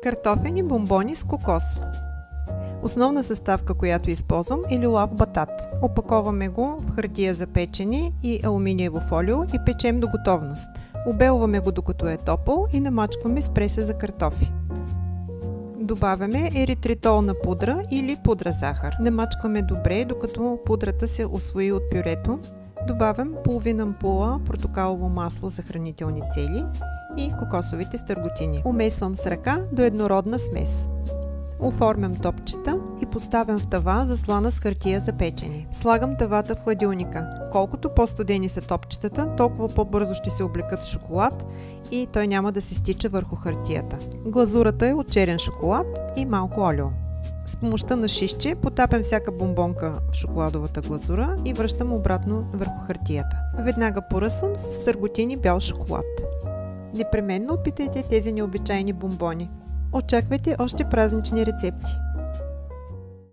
Картофени бомбони с кокос. Основна съставка, която използвам, е лилав батат. Опаковаме го в хартия за печене и алуминиево фолио и печем до готовност. Обелваме го докато е топъл и намачкваме с преса за картофи. Добавяме еритритолна пудра или пудра захар. Намачкваме добре, докато пудрата се усвои от пюрето. Добавям половина ампула портокалово масло за хранителни цели и кокосовите стърготини. Умесвам с ръка до еднородна смес. Оформям топчета и поставям в тава, заслана с хартия за печене. Слагам тавата в хладилника. Колкото по-студени са топчетата, толкова по-бързо ще се облекат в шоколад и той няма да се стича върху хартията. Глазурата е от черен шоколад и малко олио. С помощта на шишче потапям всяка бомбонка в шоколадовата глазура и връщам обратно върху хартията. Веднага поръсвам с стърготини бял шоколад. Непременно опитайте тези необичайни бомбони. Очаквайте още празнични рецепти!